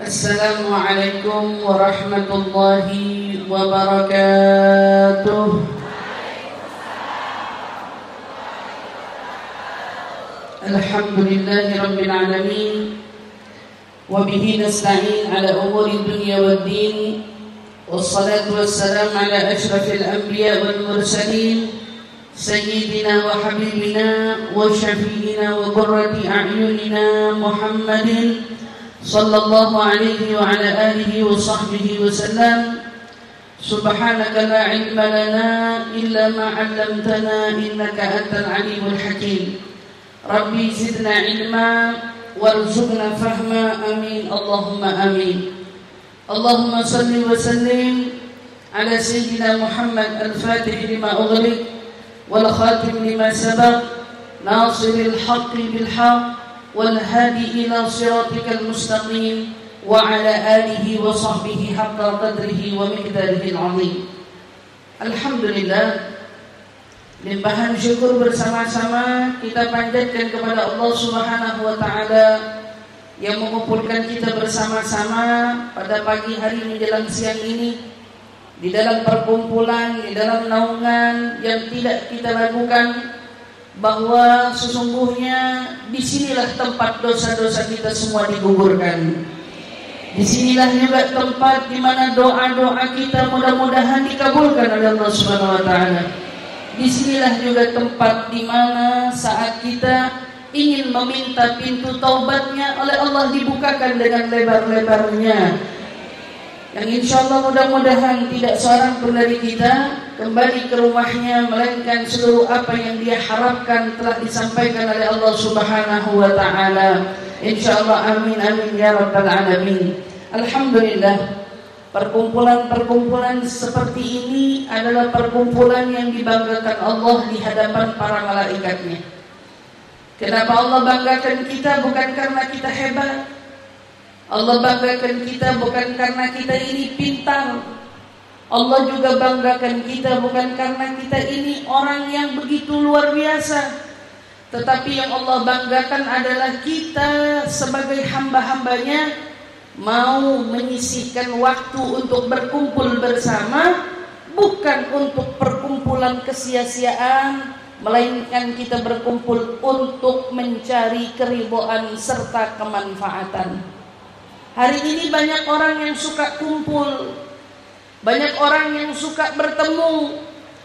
Assalamualaikum warahmatullahi wabarakatuh. Alhamdulillahi rabbil alamin. Wa bihi nasta'in ala umuri dunya waddin. Wassalatu wassalamu ala ashrafil anbiya wal mursalin, sayyidina wa habibina wa syafi'ina wa qurrati a'yunina Muhammadin sallallahu alaihi wa ala alihi wa sahbihi wa sallam. Subhanaka la ilma lana illa ma 'allamtana innaka antal alimul hakim. Rabbi zidna ilma warzuqna fahma, amin Allahumma amin. Allahumma salli wa sallim ala sayyidina Muhammad al-fatih lima ughliq wal khatim lima sabaq nasiril haqqi bil haqq wal hadi ila siratikal mustaqim wa ala alihi wa sahbihi haqqa qadrihi wa miqdarihi al-'azim. Alhamdulillah, limpahan syukur bersama-sama kita panjatkan kepada Allah Subhanahu wa taala yang mengumpulkan kita bersama-sama pada pagi hari menjelang siang ini di dalam perkumpulan, di dalam naungan yang tidak kita lakukan, bahwa sesungguhnya disinilah tempat dosa-dosa kita semua digugurkan. Disinilah juga tempat di mana doa-doa kita mudah-mudahan dikabulkan oleh Allah Subhanahu wa taala. Disinilah juga tempat di mana saat kita ingin meminta pintu taubatnya oleh Allah dibukakan dengan lebar-lebarnya. Yang insya Allah mudah-mudahan tidak seorang pun dari kita kembali ke rumahnya melainkan seluruh apa yang dia harapkan telah disampaikan oleh Allah Subhanahu wa taala. Insyaallah, amin amin ya rabbal alamin. Alhamdulillah, perkumpulan-perkumpulan seperti ini adalah perkumpulan yang dibanggakan Allah di hadapan para malaikatnya. Kenapa Allah banggakan kita? Bukan karena kita hebat. Allah banggakan kita bukan karena kita ini pintar. Allah juga banggakan kita bukan karena kita ini orang yang begitu luar biasa. Tetapi yang Allah banggakan adalah kita sebagai hamba-hambanya mau menyisihkan waktu untuk berkumpul bersama, bukan untuk perkumpulan kesia-siaan, melainkan kita berkumpul untuk mencari keridhaan serta kemanfaatan. Hari ini banyak orang yang suka kumpul, banyak orang yang suka bertemu,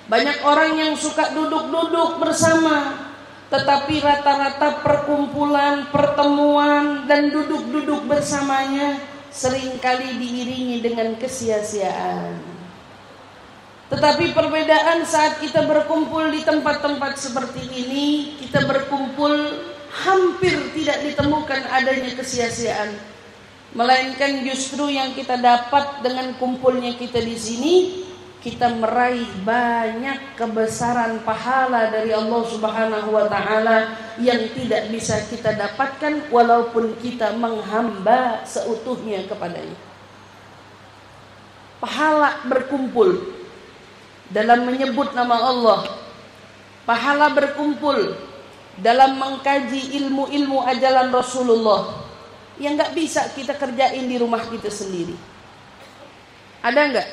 banyak orang yang suka duduk-duduk bersama. Tetapi rata-rata perkumpulan, pertemuan, dan duduk-duduk bersamanya seringkali diiringi dengan kesia-siaan. Tetapi perbedaan saat kita berkumpul di tempat-tempat seperti ini, kita berkumpul hampir tidak ditemukan adanya kesia-siaan. Melainkan justru yang kita dapat dengan kumpulnya kita di sini, kita meraih banyak kebesaran pahala dari Allah Subhanahu wa taala yang tidak bisa kita dapatkan walaupun kita menghamba seutuhnya kepadanya. Pahala berkumpul dalam menyebut nama Allah, pahala berkumpul dalam mengkaji ilmu-ilmu ajaran Rasulullah yang gak bisa kita kerjain di rumah kita sendiri. Ada gak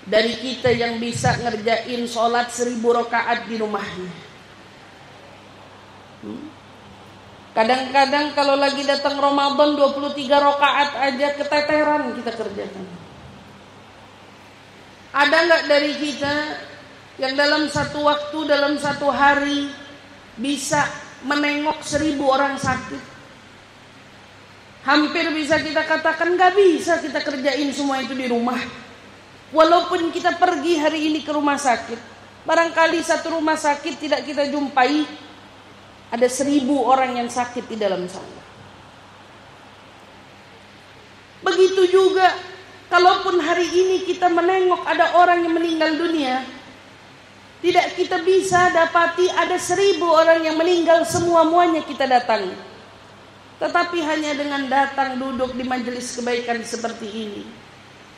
dari kita yang bisa ngerjain sholat 1000 rakaat di rumahnya? Kadang-kadang kalau lagi datang Ramadan 23 rakaat aja keteteran kita kerjakan. Ada gak dari kita yang dalam satu waktu, dalam satu hari bisa menengok 1000 orang sakit? Hampir bisa kita katakan gak bisa kita kerjain semua itu di rumah. Walaupun kita pergi hari ini ke rumah sakit, barangkali satu rumah sakit tidak kita jumpai ada 1000 orang yang sakit di dalam sana. Begitu juga kalaupun hari ini kita menengok ada orang yang meninggal dunia, tidak kita bisa dapati ada 1000 orang yang meninggal semua-muanya kita datangi. Tetapi hanya dengan datang duduk di majelis kebaikan seperti ini,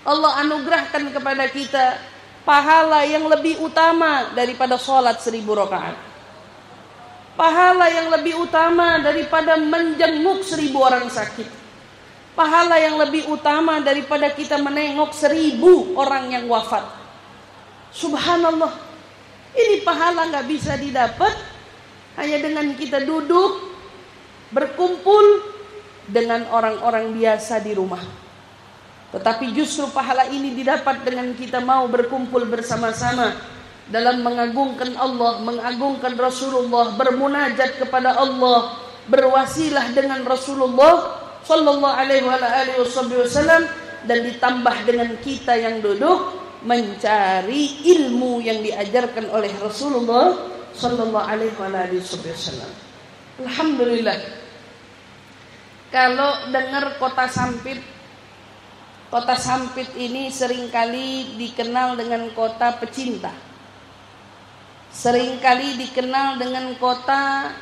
Allah anugerahkan kepada kita pahala yang lebih utama daripada sholat 1000 rakaat. pahala yang lebih utama daripada menjenguk 1000 orang sakit, pahala yang lebih utama daripada kita menengok 1000 orang yang wafat. Subhanallah. Ini pahala gak bisa didapat hanya dengan kita duduk berkumpul dengan orang-orang biasa di rumah. Tetapi justru pahala ini didapat dengan kita mau berkumpul bersama-sama dalam mengagungkan Allah, mengagungkan Rasulullah, bermunajat kepada Allah, berwasilah dengan Rasulullah sallallahu alaihi wasallam, dan ditambah dengan kita yang duduk mencari ilmu yang diajarkan oleh Rasulullah sallallahu alaihi wasallam. Alhamdulillah. Kalau dengar kota Sampit ini seringkali dikenal dengan kota pecinta. Seringkali dikenal dengan kota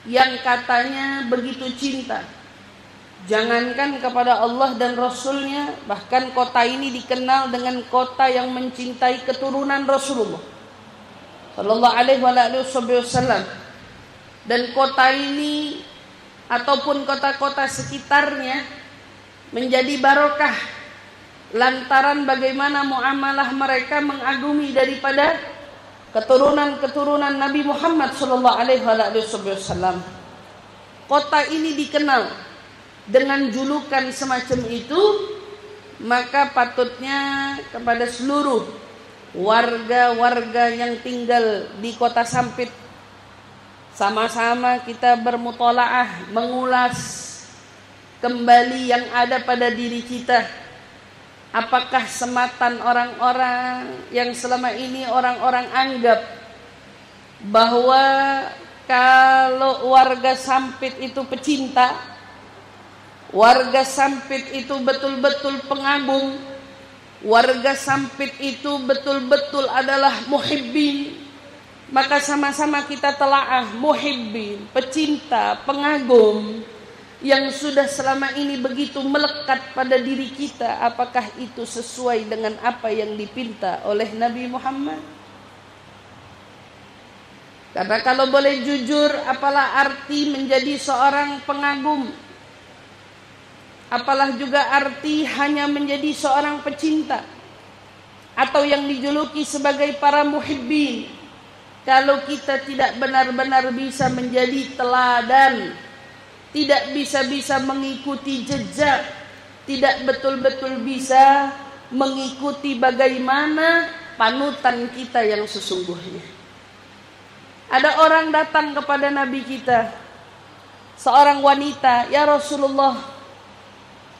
yang katanya begitu cinta. Jangankan kepada Allah dan Rasulnya, bahkan kota ini dikenal dengan kota yang mencintai keturunan Rasulullah sallallahu alaihi wasallam. Dan kota ini ataupun kota-kota sekitarnya menjadi barokah lantaran bagaimana muamalah mereka mengagumi daripada keturunan Nabi Muhammad sallallahu alaihi wasallam. Kota ini dikenal dengan julukan semacam itu, maka patutnya kepada seluruh warga-warga yang tinggal di kota Sampit, sama-sama kita bermutolaah, mengulas kembali yang ada pada diri kita. Apakah sematan orang-orang yang selama ini orang-orang anggap bahwa kalau warga Sampit itu pecinta, warga Sampit itu betul-betul pengagum, warga Sampit itu betul-betul adalah muhibbin, maka sama-sama kita telaah muhibbin, pecinta, pengagum yang sudah selama ini begitu melekat pada diri kita, apakah itu sesuai dengan apa yang dipinta oleh Nabi Muhammad? Karena kalau boleh jujur, apalah arti menjadi seorang pengagum? Apalah juga arti hanya menjadi seorang pecinta atau yang dijuluki sebagai para muhibbin, kalau kita tidak benar-benar bisa menjadi teladan, tidak bisa mengikuti jejak, tidak betul-betul bisa mengikuti bagaimana panutan kita yang sesungguhnya. Ada orang datang kepada Nabi kita, seorang wanita, "Ya Rasulullah,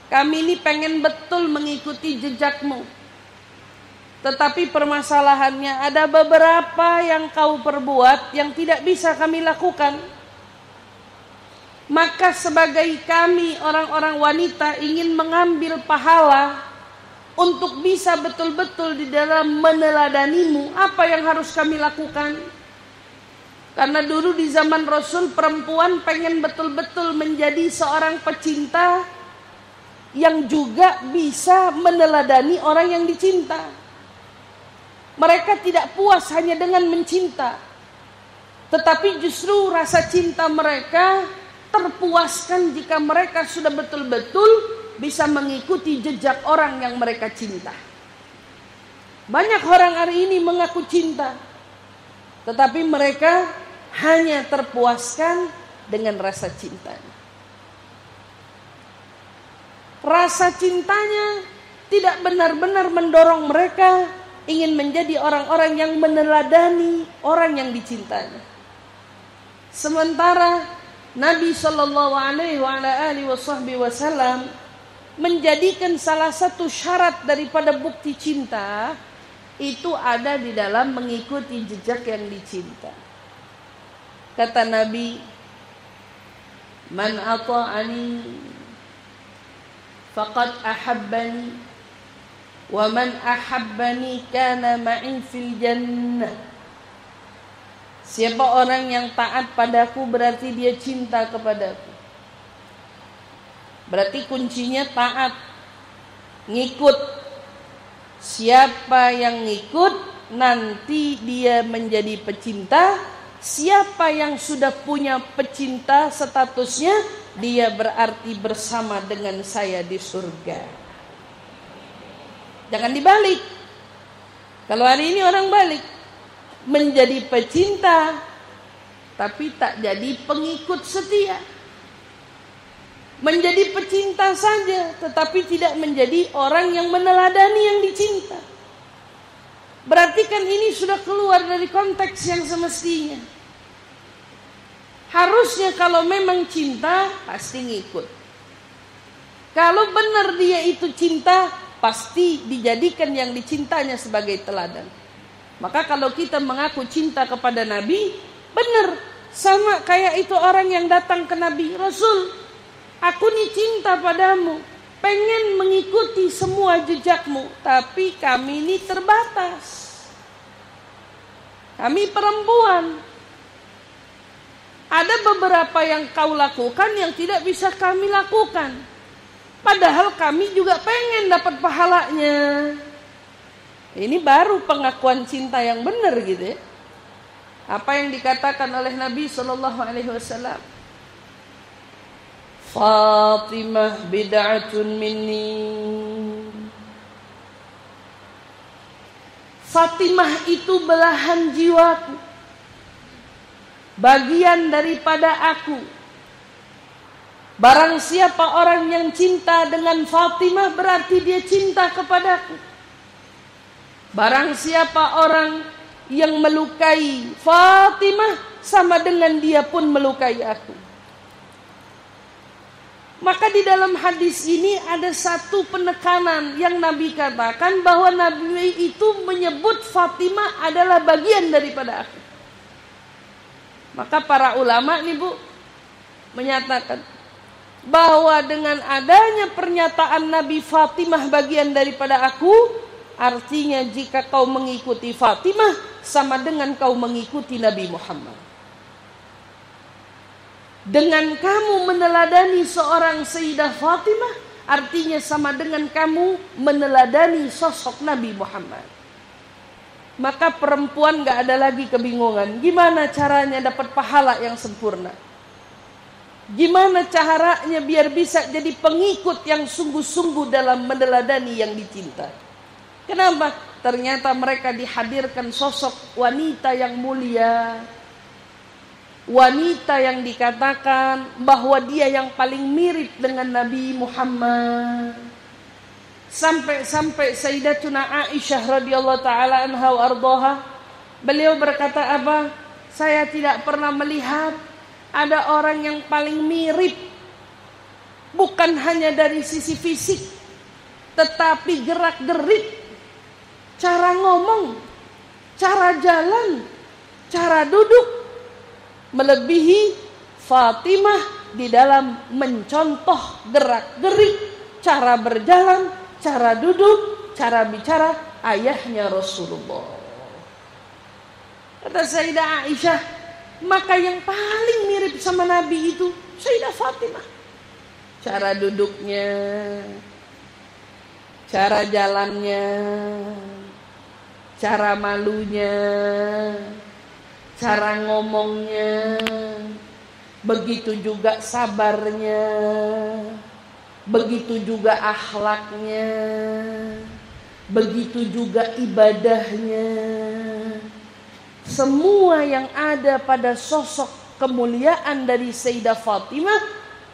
kami ini pengen betul mengikuti jejakmu. Tetapi permasalahannya ada beberapa yang kau perbuat yang tidak bisa kami lakukan. Maka sebagai kami orang-orang wanita ingin mengambil pahala untuk bisa betul-betul di dalam meneladanimu, apa yang harus kami lakukan?" Karena dulu di zaman Rasul perempuan pengen betul-betul menjadi seorang pecinta yang juga bisa meneladani orang yang dicinta. Mereka tidak puas hanya dengan mencinta, tetapi justru rasa cinta mereka terpuaskan jika mereka sudah betul-betul bisa mengikuti jejak orang yang mereka cinta. Banyak orang hari ini mengaku cinta, tetapi mereka hanya terpuaskan dengan rasa cintanya. Rasa cintanya tidak benar-benar mendorong mereka ingin menjadi orang-orang yang meneladani orang yang dicintanya. Sementara Nabi sallallahu alaihi wasallam menjadikan salah satu syarat daripada bukti cinta itu ada di dalam mengikuti jejak yang dicinta. Kata Nabi, "Man ata'ani faqad ahabbani wa man ahabbani kana ma'i fil jannah." Siapa orang yang taat padaku berarti dia cinta kepadaku. Berarti kuncinya taat, ngikut. Siapa yang ngikut nanti dia menjadi pecinta. Siapa yang sudah punya pecinta statusnya dia berarti bersama dengan saya di surga. Jangan dibalik. Kalau hari ini orang balik, menjadi pecinta tapi tak jadi pengikut setia. Menjadi pecinta saja tetapi tidak menjadi orang yang meneladani yang dicinta. Berarti kan ini sudah keluar dari konteks yang semestinya. Harusnya kalau memang cinta pasti ngikut. Kalau benar dia itu cinta, pasti dijadikan yang dicintanya sebagai teladan. Maka kalau kita mengaku cinta kepada Nabi, benar, sama kayak itu orang yang datang ke Nabi, Rasul, aku nih cinta padamu, pengen mengikuti semua jejakmu, tapi kami ini terbatas. Kami perempuan. Ada beberapa yang kau lakukan yang tidak bisa kami lakukan. Padahal kami juga pengen dapat pahalanya. Ini baru pengakuan cinta yang benar gitu ya. Apa yang dikatakan oleh Nabi SAW? Fatimah bid'atun minni. Fatimah itu belahan jiwaku, bagian daripada aku. Barang siapa orang yang cinta dengan Fatimah, berarti dia cinta kepadaku. Barang siapa orang yang melukai Fatimah, sama dengan dia pun melukai aku. Maka di dalam hadis ini ada satu penekanan yang Nabi katakan, bahwa Nabi itu menyebut Fatimah adalah bagian daripada aku. Maka para ulama nih Bu menyatakan bahwa dengan adanya pernyataan Nabi Fatimah bagian daripada aku, artinya jika kau mengikuti Fatimah sama dengan kau mengikuti Nabi Muhammad. Dengan kamu meneladani seorang Sayyidah Fatimah, artinya sama dengan kamu meneladani sosok Nabi Muhammad. Maka perempuan gak ada lagi kebingungan, gimana caranya dapat pahala yang sempurna, gimana caranya biar bisa jadi pengikut yang sungguh-sungguh dalam meneladani yang dicinta. Kenapa? Ternyata mereka dihadirkan sosok wanita yang mulia, wanita yang dikatakan bahwa dia yang paling mirip dengan Nabi Muhammad. Sampai Sayyidatuna Aisyah radhiyallahu taala anha wa ardhaha, beliau berkata apa? Saya tidak pernah melihat ada orang yang paling mirip, bukan hanya dari sisi fisik, tetapi gerak-gerik, cara ngomong, cara jalan, cara duduk, melebihi Fatimah di dalam mencontoh gerak-gerik, cara berjalan, cara duduk, cara bicara ayahnya Rasulullah. Kata Sayyidah Aisyah, maka yang paling mirip sama Nabi itu Sayyidah Fatimah. Cara duduknya, cara jalannya, cara malunya, cara ngomongnya, begitu juga sabarnya, begitu juga akhlaknya, begitu juga ibadahnya. Semua yang ada pada sosok kemuliaan dari Sayyidah Fatimah,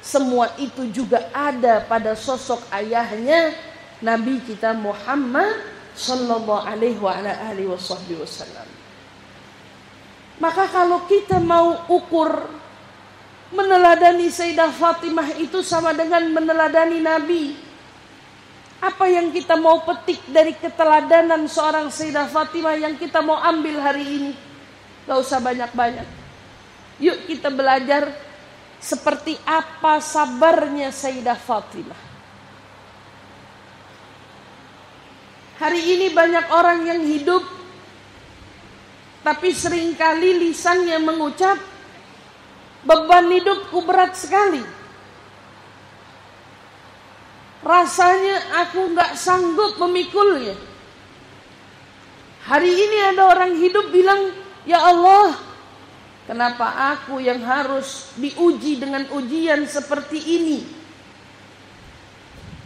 semua itu juga ada pada sosok ayahnya Nabi kita Muhammad sallallahu alaihi wasallam. Maka kalau kita mau ukur meneladani Sayyidah Fatimah itu sama dengan meneladani Nabi, apa yang kita mau petik dari keteladanan seorang Sayyidah Fatimah yang kita mau ambil hari ini? Gak usah banyak-banyak. Yuk kita belajar seperti apa sabarnya Sayyidah Fatimah. Hari ini banyak orang yang hidup, tapi seringkali lisannya mengucap, beban hidupku berat sekali. Rasanya aku gak sanggup memikulnya. Hari ini ada orang hidup bilang, ya Allah, Kenapa aku yang harus diuji dengan ujian seperti ini?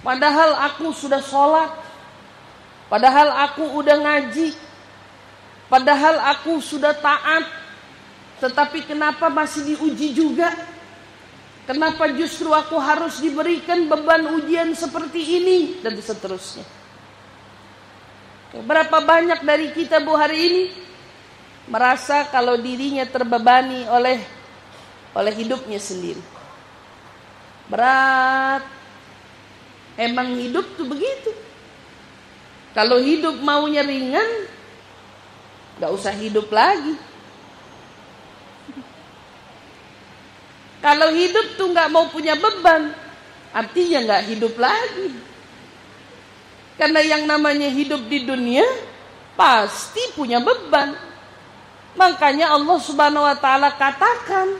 Padahal aku sudah sholat, padahal aku udah ngaji, padahal aku sudah taat, tetapi kenapa masih diuji juga? Kenapa justru aku harus diberikan beban ujian seperti ini? Dan seterusnya. Berapa banyak dari kita Bu hari ini merasa kalau dirinya terbebani oleh hidupnya sendiri. Berat. Emang hidup tuh begitu. Kalau hidup maunya ringan, gak usah hidup lagi. Kalau hidup tuh gak mau punya beban, artinya gak hidup lagi. Karena yang namanya hidup di dunia pasti punya beban. Makanya Allah Subhanahu wa taala katakan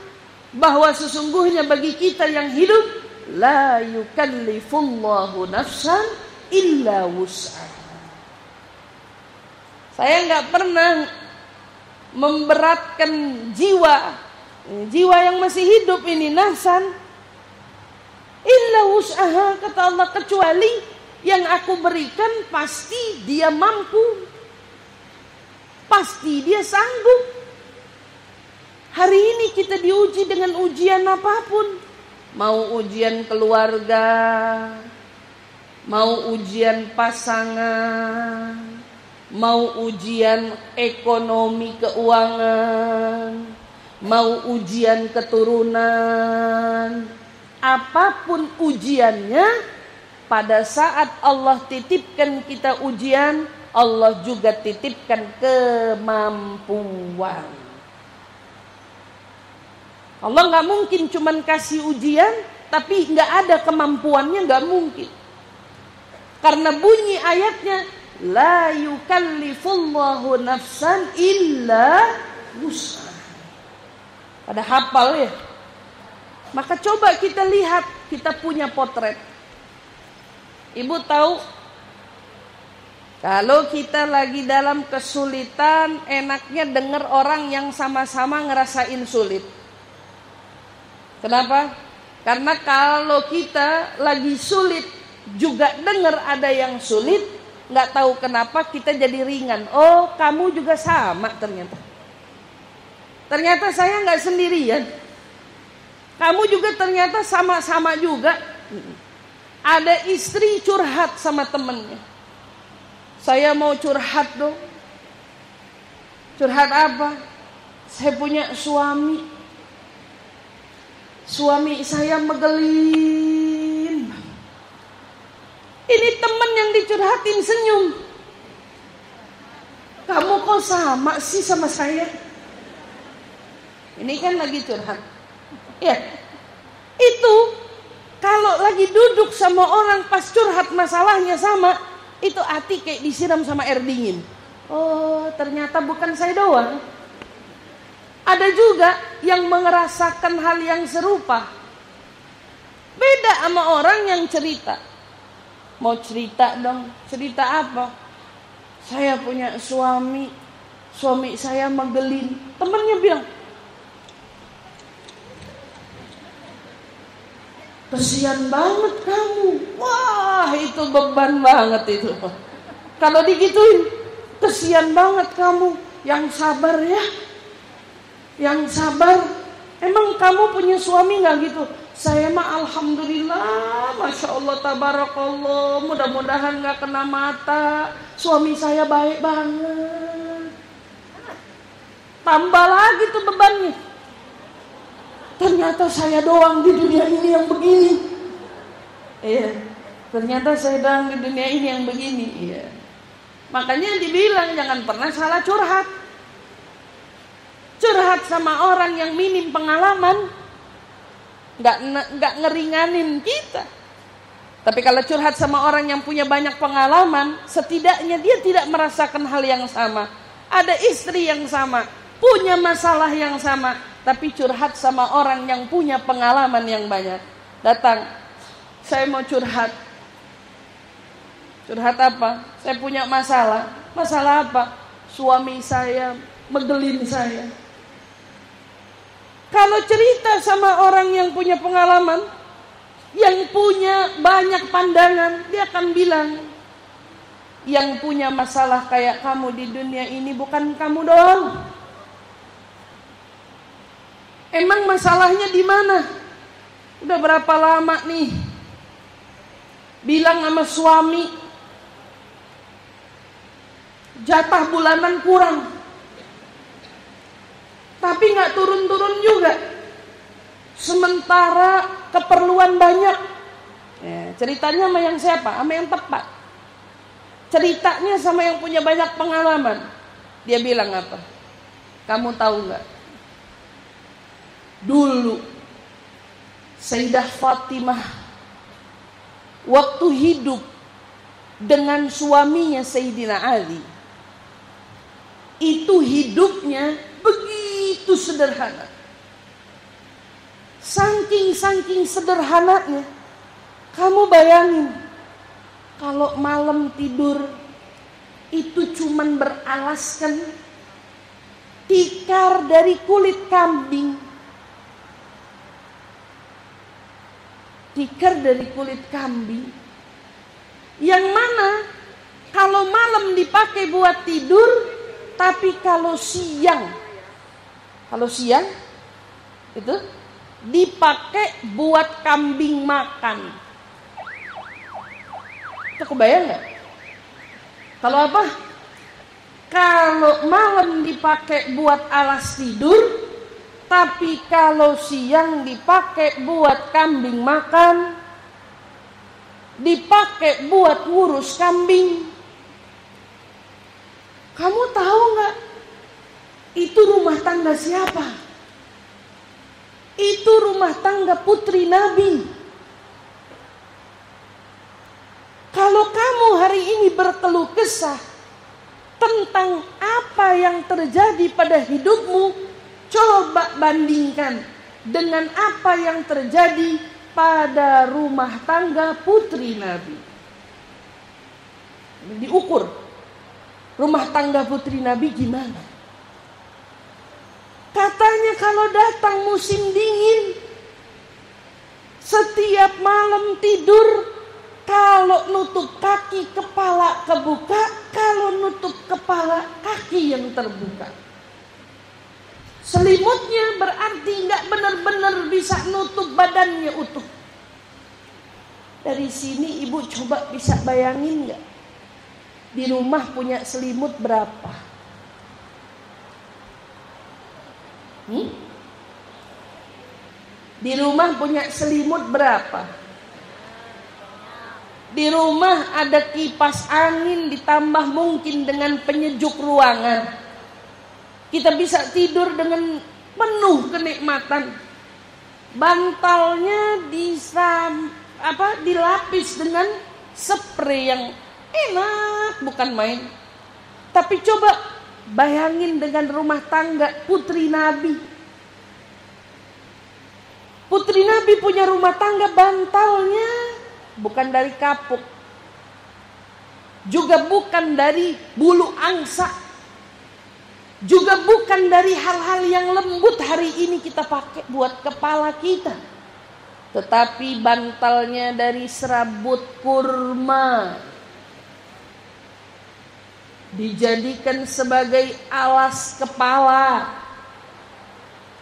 bahwa sesungguhnya bagi kita yang hidup, la yukallifullahu nafsan illa wus'aha. Saya nggak pernah memberatkan jiwa yang masih hidup ini, nafsan illa wus'aha, kata Allah, kecuali yang aku berikan pasti dia mampu, pasti dia sanggup. Hari ini kita diuji dengan ujian apapun, mau ujian keluarga, mau ujian pasangan, mau ujian ekonomi keuangan, mau ujian keturunan, apapun ujiannya, pada saat Allah titipkan kita ujian, Allah juga titipkan kemampuan. Allah gak mungkin cuman kasih ujian tapi gak ada kemampuannya, gak mungkin. Karena bunyi ayatnya, la yukallifullahu nafsan illa wus'aha. Pada hafal ya. Maka coba kita lihat, kita punya potret. Ibu tahu, kalau kita lagi dalam kesulitan, enaknya dengar orang yang sama-sama ngerasain sulit. Kenapa? Karena kalau kita lagi sulit, juga dengar ada yang sulit, nggak tahu kenapa kita jadi ringan. Oh, kamu juga sama ternyata. Ternyata saya nggak sendirian. Kamu juga ternyata sama-sama juga. Ada istri curhat sama temennya. Saya mau curhat dong. Curhat apa? Saya punya suami. Suami saya megelin. Ini teman yang dicurhatin senyum. Kamu kok sama sih sama saya? Ini kan lagi curhat. Ya, itu kalau lagi duduk sama orang pas curhat masalahnya sama, itu hati kayak disiram sama air dingin. Oh, ternyata bukan saya doang. Ada juga yang merasakan hal yang serupa. Beda sama orang yang cerita. Mau cerita dong, cerita apa? Saya punya suami saya megelin. Temennya bilang, kesian banget kamu. Wah, itu beban banget itu. Kalau digituin, kesian banget kamu. Yang sabar ya. Yang sabar. Emang kamu punya suami gak gitu? Saya mah alhamdulillah, masya Allah, tabarakallah. Mudah-mudahan gak kena mata. Suami saya baik banget. Tambah lagi tuh bebannya. Ternyata saya doang di dunia ini yang begini. Iya, ternyata saya doang di dunia ini yang begini. Iya. Makanya dibilang jangan pernah salah curhat. Curhat sama orang yang minim pengalaman, nggak ngeringanin kita. Tapi kalau curhat sama orang yang punya banyak pengalaman, setidaknya dia tidak merasakan hal yang sama. Ada istri yang sama, punya masalah yang sama, tapi curhat sama orang yang punya pengalaman yang banyak. Datang, saya mau curhat. Curhat apa? Saya punya masalah. Masalah apa? Suami saya megelin saya. Kalau cerita sama orang yang punya pengalaman, yang punya banyak pandangan, dia akan bilang, yang punya masalah kayak kamu di dunia ini bukan kamu doang. Emang masalahnya di mana? Udah berapa lama nih bilang sama suami, jatah bulanan kurang, tapi nggak turun-turun juga. Sementara keperluan banyak. Ceritanya sama yang siapa? Sama yang tepat. Ceritanya sama yang punya banyak pengalaman. Dia bilang apa? Kamu tahu nggak? Dulu Sayyidah Fatimah waktu hidup dengan suaminya Sayyidina Ali, itu hidupnya begitu sederhana. Saking sederhananya, kamu bayangin kalau malam tidur itu cuman beralaskan tikar dari kulit kambing. Tikar dari kulit kambing, yang mana kalau malam dipakai buat tidur, tapi kalau siang itu dipakai buat kambing makan. Itu kebayang nggak? Kalau apa? Kalau malam dipakai buat alas tidur, tapi kalau siang dipakai buat kambing makan, dipakai buat ngurus kambing. Kamu tahu nggak? Itu rumah tangga siapa? Itu rumah tangga putri Nabi. Kalau kamu hari ini berkeluh kesah tentang apa yang terjadi pada hidupmu, coba bandingkan dengan apa yang terjadi pada rumah tangga putri Nabi. Diukur rumah tangga putri Nabi gimana? Katanya kalau datang musim dingin, setiap malam tidur, kalau nutup kaki kepala kebuka, kalau nutup kepala kaki yang terbuka. Selimutnya berarti nggak benar-benar bisa nutup badannya utuh. Dari sini ibu coba bisa bayangin nggak? Di rumah punya selimut berapa? Di rumah punya selimut berapa? Di rumah ada kipas angin ditambah mungkin dengan penyejuk ruangan. Kita bisa tidur dengan penuh kenikmatan. Bantalnya dilapis dengan spray yang enak, bukan main. Tapi coba bayangin dengan rumah tangga putri Nabi. Putri Nabi punya rumah tangga, bantalnya bukan dari kapuk, juga bukan dari bulu angsa, juga bukan dari hal-hal yang lembut hari ini kita pakai buat kepala kita, tetapi bantalnya dari serabut kurma, dijadikan sebagai alas kepala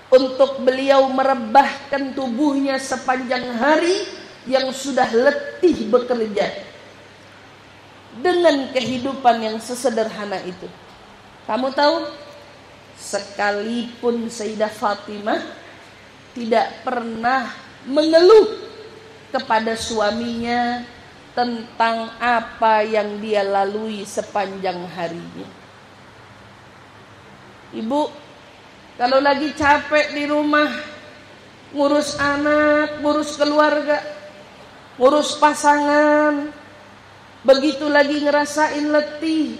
untuk beliau merebahkan tubuhnya sepanjang hari yang sudah letih bekerja dengan kehidupan yang sesederhana itu. Kamu tahu, sekalipun Sayyidah Fatimah tidak pernah mengeluh kepada suaminya tentang apa yang dia lalui sepanjang harinya. Ibu, kalau lagi capek di rumah, ngurus anak, ngurus keluarga, ngurus pasangan, begitu lagi ngerasain letih,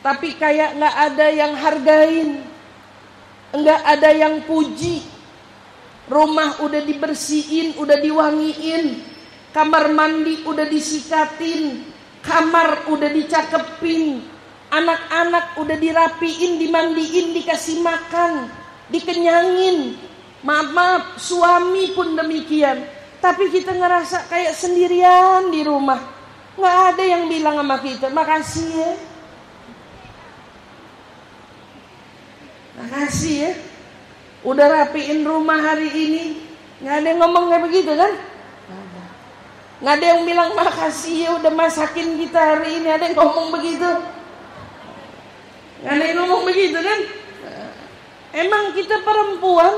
tapi kayak gak ada yang hargain, gak ada yang puji. Rumah udah dibersihin, udah diwangiin, kamar mandi udah disikatin, kamar udah dicakepin, anak-anak udah dirapiin, dimandiin, dikasih makan, dikenyangin. Maaf, suami pun demikian. Tapi kita ngerasa kayak sendirian di rumah. Nggak ada yang bilang sama kita, makasih ya. Makasih ya. Udah rapiin rumah hari ini. Nggak ada yang ngomong kayak begitu kan? Nggak ada yang bilang makasih ya udah masakin kita hari ini. Ada yang ngomong begitu? Nggak ada yang ngomong begitu kan? Emang kita perempuan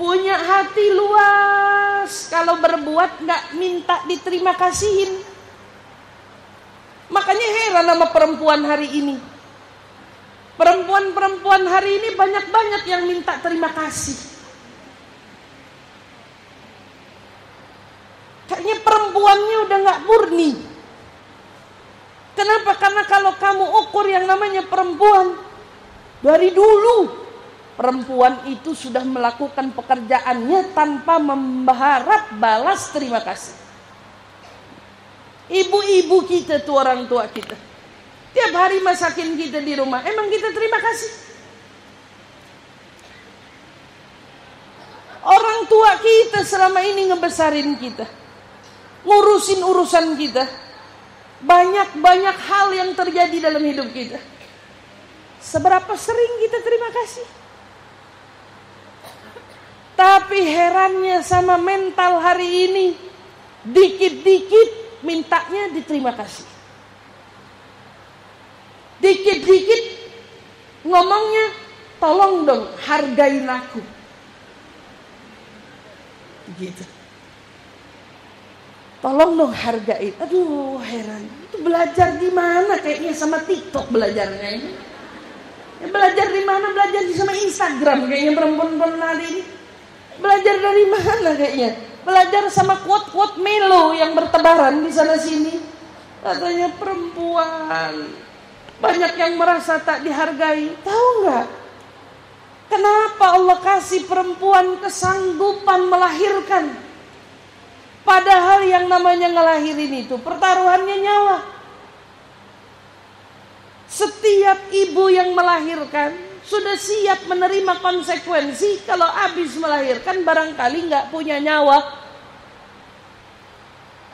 punya hati luas. Kalau berbuat nggak minta diterima kasihin. Makanya heran sama perempuan hari ini. Perempuan-perempuan hari ini banyak-banyak yang minta terima kasih. Kayaknya perempuannya udah nggak murni. Kenapa? Karena kalau kamu ukur yang namanya perempuan, dari dulu perempuan itu sudah melakukan pekerjaannya tanpa mengharap balas terima kasih. Ibu-ibu kita tuh, orang tua kita, tiap hari masakin kita di rumah, emang kita terima kasih? Orang tua kita selama ini ngebesarin kita, ngurusin urusan kita. Banyak-banyak hal yang terjadi dalam hidup kita. Seberapa sering kita terima kasih? Tapi herannya sama mental hari ini, dikit-dikit mintanya diterima kasih. Dikit-dikit ngomongnya, tolong dong hargain aku. Gitu. Tolong dong hargain. Aduh, heran. Itu belajar di mana? Kayaknya sama TikTok belajarnya ini. Ya, belajar di mana? Belajar di sama Instagram kayaknya perempuan-perempuan hari ini. Belajar dari mana kayaknya? Belajar sama quote-quote melo yang bertebaran di sana sini. Katanya perempuan banyak yang merasa tak dihargai. Tahu nggak? Kenapa Allah kasih perempuan kesanggupan melahirkan? Padahal yang namanya ngelahirin itu pertaruhannya nyawa. Setiap ibu yang melahirkan sudah siap menerima konsekuensi kalau habis melahirkan barangkali nggak punya nyawa.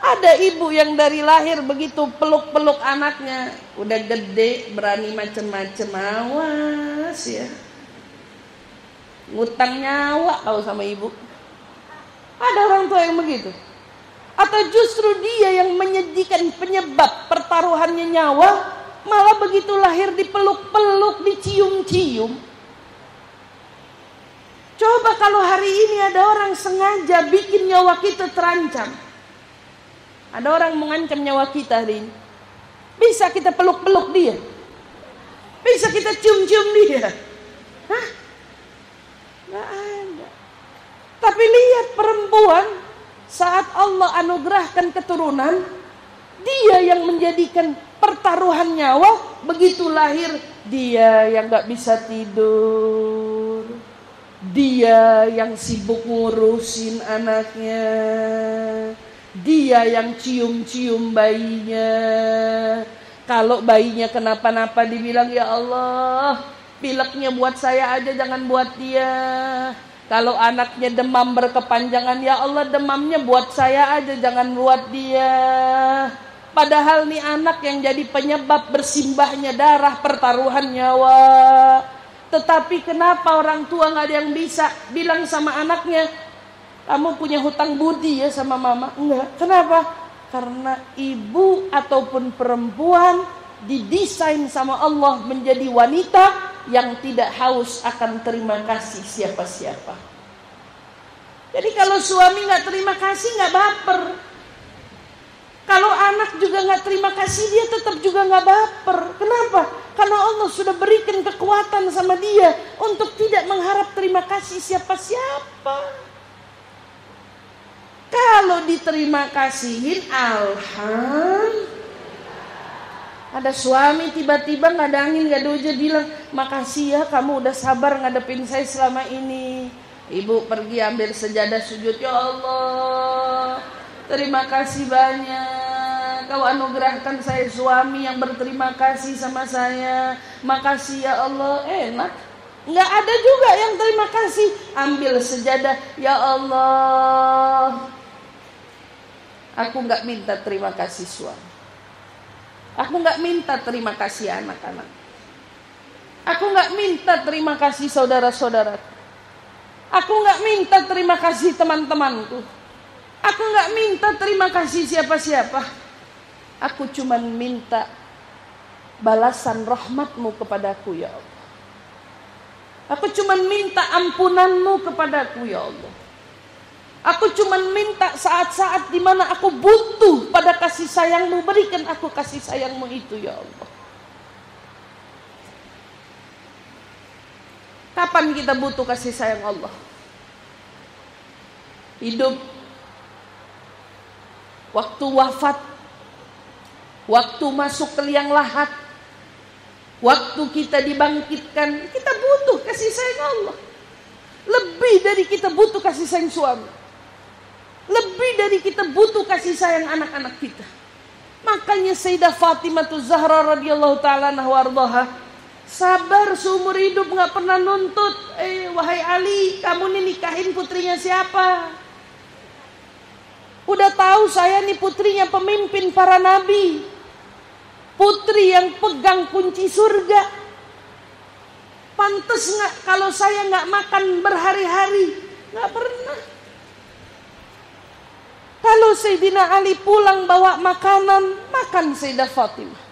Ada ibu yang dari lahir begitu peluk-peluk anaknya, udah gede berani macem-macem, awas ya. Ngutang nyawa kau sama ibu. Ada orang tua yang begitu. Atau justru dia yang menyedihkan penyebab pertaruhannya nyawa, malah begitu lahir dipeluk-peluk, dicium-cium. Coba kalau hari ini ada orang sengaja bikin nyawa kita terancam. Ada orang mengancam nyawa kita hari ini. Bisa kita peluk-peluk dia? Bisa kita cium-cium dia? Hah? Gak ada. Tapi lihat perempuan, saat Allah anugerahkan keturunan, dia yang menjadikan pertaruhan nyawa. Begitu lahir, dia yang gak bisa tidur, dia yang sibuk ngurusin anaknya, dia yang cium-cium bayinya. Kalau bayinya kenapa-napa dibilang, ya Allah, pileknya buat saya aja, jangan buat dia. Kalau anaknya demam berkepanjangan, ya Allah demamnya buat saya aja, jangan buat dia. Padahal nih anak yang jadi penyebab bersimbahnya darah, pertaruhan nyawa. Tetapi kenapa orang tua gak ada yang bisa bilang sama anaknya, kamu punya hutang budi ya sama mama? Enggak. Kenapa? Karena ibu ataupun perempuan didesain sama Allah menjadi wanita yang tidak haus akan terima kasih siapa-siapa. Jadi kalau suami gak terima kasih, gak baper. Kalau anak juga gak terima kasih, dia tetap juga gak baper. Kenapa? Karena Allah sudah berikan kekuatan sama dia untuk tidak mengharap terima kasih siapa-siapa. Kalau diterima kasihin, alhamdulillah. Ada suami tiba-tiba gak ada angin, gak ada hujan, bilang, makasih ya kamu udah sabar ngadepin saya selama ini. Ibu pergi ambil sejadah sujud, ya Allah, terima kasih banyak. Kau anugerahkan saya suami yang berterima kasih sama saya. Makasih ya Allah. Enak. Nggak ada juga yang terima kasih. Ambil sejadah, ya Allah, aku nggak minta terima kasih suami. Aku nggak minta terima kasih anak-anak. Aku nggak minta terima kasih saudara-saudaraku. Aku nggak minta terima kasih teman-temanku. Aku nggak minta terima kasih siapa-siapa. Aku cuma minta balasan rahmatmu kepadaku, ya Allah. Aku cuma minta ampunanmu kepadaku, ya Allah. Aku cuma minta saat-saat di mana aku butuh pada kasih sayangmu, berikan aku kasih sayangmu itu, ya Allah. Kapan kita butuh kasih sayang Allah? Hidup, waktu wafat, waktu masuk ke liang lahat, waktu kita dibangkitkan, kita butuh kasih sayang Allah. Lebih dari kita butuh kasih sayang suami, lebih dari kita butuh kasih sayang anak-anak kita. Makanya Sayyidah Fatimah Zahra radhiyallahu ta'ala anha wardaha sabar seumur hidup, nggak pernah nuntut. Wahai Ali, kamu nih nikahin putrinya siapa? Udah tahu saya nih putrinya pemimpin para nabi, putri yang pegang kunci surga. Pantes nggak kalau saya nggak makan berhari-hari? Nggak pernah. Kalau Sayyidina Ali pulang bawa makanan, makan Sayyidah Fatimah.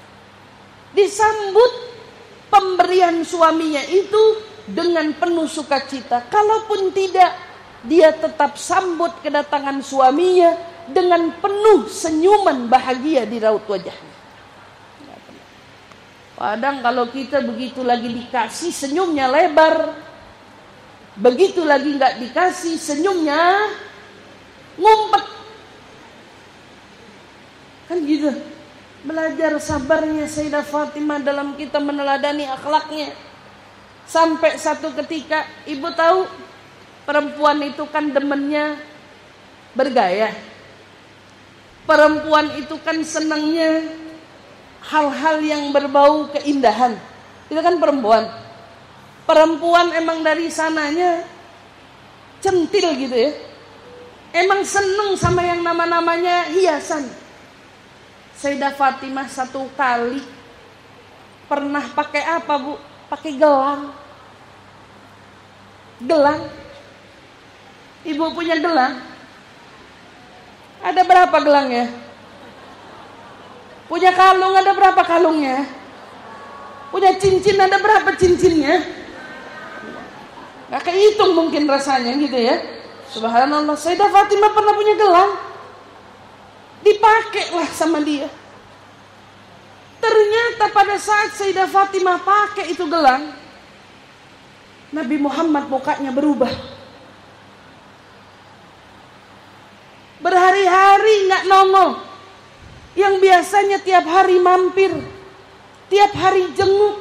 Disambut pemberian suaminya itu dengan penuh sukacita. Kalaupun tidak, dia tetap sambut kedatangan suaminya dengan penuh senyuman bahagia di raut wajahnya. Kadang kalau kita begitu lagi dikasih, senyumnya lebar. Begitu lagi nggak dikasih, senyumnya ngumpet. Kan gitu. Belajar sabarnya Sayyidah Fatimah dalam kita meneladani akhlaknya. Sampai satu ketika, ibu tahu perempuan itu kan demennya bergaya. Perempuan itu kan senangnya hal-hal yang berbau keindahan. Itu kan perempuan. Perempuan emang dari sananya centil gitu ya. Emang seneng sama yang nama-namanya hiasan. Sayyidah Fatimah satu kali pernah pakai apa, Bu? Pakai gelang. Gelang. Ibu punya gelang? Ada berapa gelangnya? Punya kalung ada berapa kalungnya? Punya cincin ada berapa cincinnya? Gak kehitung mungkin rasanya gitu ya. Subhanallah, Sayyidah Fatimah pernah punya gelang. Dipakailah sama dia. Ternyata pada saat Sayyidah Fatimah pakai itu gelang, Nabi Muhammad mukanya berubah. Berhari-hari nggak nongol. Yang biasanya tiap hari mampir, tiap hari jenguk,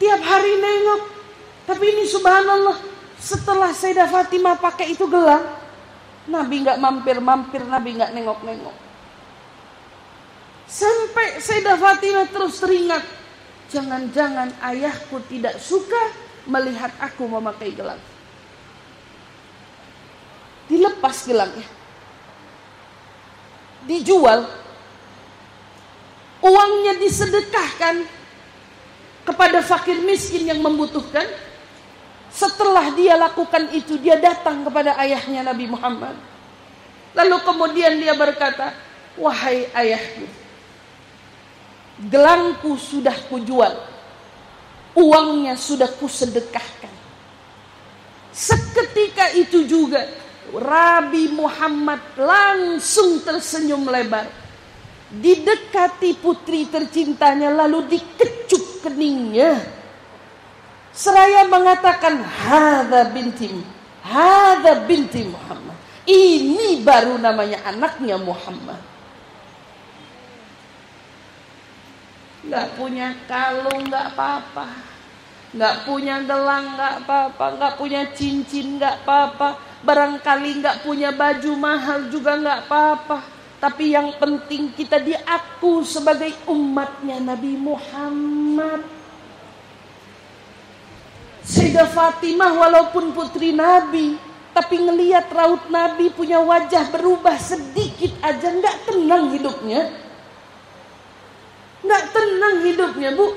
tiap hari nengok. Tapi ini subhanallah, setelah Sayyidah Fatimah pakai itu gelang, Nabi nggak mampir-mampir, Nabi nggak nengok-nengok. Sampai Sayyidah Fatimah terus teringat, jangan-jangan ayahku tidak suka melihat aku memakai gelang. Dilepas gelangnya, dijual, uangnya disedekahkan kepada fakir miskin yang membutuhkan. Setelah dia lakukan itu, dia datang kepada ayahnya Nabi Muhammad. Lalu kemudian dia berkata, wahai ayahku, gelangku sudah kujual, uangnya sudah kusedekahkan. Seketika itu juga Nabi Muhammad langsung tersenyum lebar, didekati putri tercintanya, lalu dikecup keningnya, seraya mengatakan, hadza binti Muhammad, ini baru namanya anaknya Muhammad. Gak punya kalung gak apa-apa, gak punya gelang gak apa-apa, gak punya cincin gak apa-apa, barangkali gak punya baju mahal juga gak apa-apa. Tapi yang penting kita diaku sebagai umatnya Nabi Muhammad. Sayyidah Fatimah walaupun putri Nabi, tapi ngelihat raut Nabi punya wajah berubah sedikit aja, nggak tenang hidupnya. Nggak tenang hidupnya, Bu.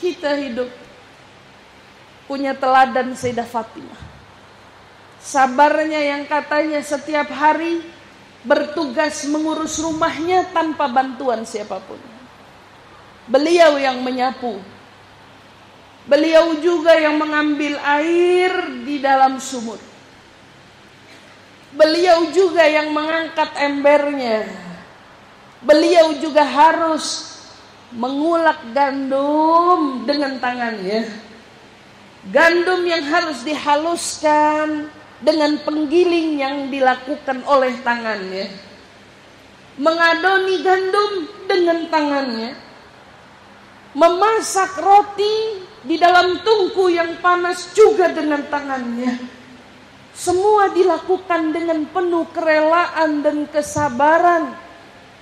Kita hidup punya teladan Sayyidah Fatimah. Sabarnya yang katanya setiap hari bertugas mengurus rumahnya tanpa bantuan siapapun. Beliau yang menyapu. Beliau juga yang mengambil air di dalam sumur. Beliau juga yang mengangkat embernya. Beliau juga harus mengulak gandum dengan tangannya. Gandum yang harus dihaluskan dengan penggiling yang dilakukan oleh tangannya. Mengadoni gandum dengan tangannya. Memasak roti di dalam tungku yang panas juga dengan tangannya. Semua dilakukan dengan penuh kerelaan dan kesabaran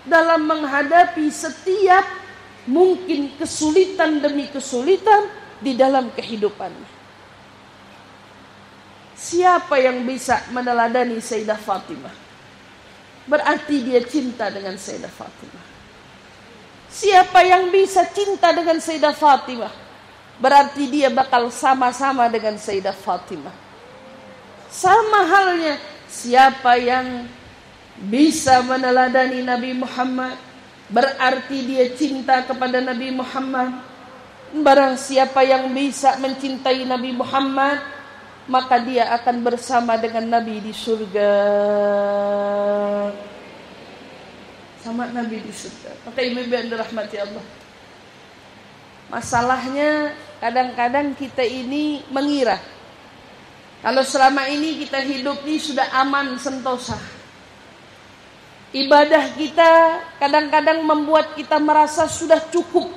dalam menghadapi setiap mungkin kesulitan demi kesulitan di dalam kehidupannya. Siapa yang bisa meneladani Sayyidah Fatimah? Berarti dia cinta dengan Sayyidah Fatimah. Siapa yang bisa cinta dengan Sayyidah Fatimah? Berarti dia bakal sama-sama dengan Sayyidah Fatimah. Sama halnya, siapa yang bisa meneladani Nabi Muhammad, berarti dia cinta kepada Nabi Muhammad. Barang siapa yang bisa mencintai Nabi Muhammad, maka dia akan bersama dengan Nabi di surga. Sama Nabi di surga. Maka ibu-ibu yang dirahmati Allah, masalahnya kadang-kadang kita ini mengira kalau selama ini kita hidup ini sudah aman sentosa. Ibadah kita kadang-kadang membuat kita merasa sudah cukup.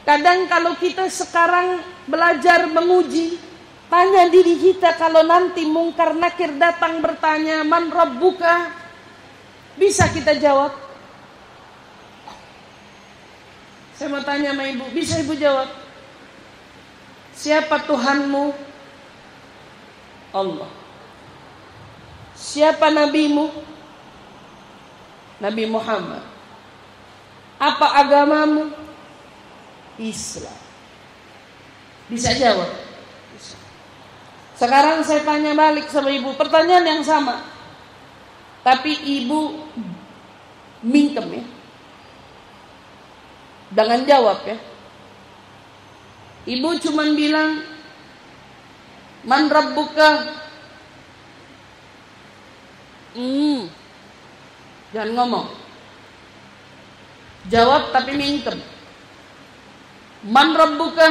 Kadang kalau kita sekarang belajar menguji, tanya diri kita, kalau nanti Mungkar Nakir datang bertanya, Man Rabbuka? Bisa kita jawab? Saya mau tanya sama ibu, bisa ibu jawab? Siapa Tuhanmu? Allah. Siapa nabimu? Nabi Muhammad. Apa agamamu? Islam. Bisa jawab? Bisa. Sekarang saya tanya balik sama ibu, pertanyaan yang sama, tapi ibu mingkem ya, jangan jawab ya. Ibu cuman bilang, Man Rabbuka? Jangan ngomong. Jawab tapi mingkem. Man Rabbuka?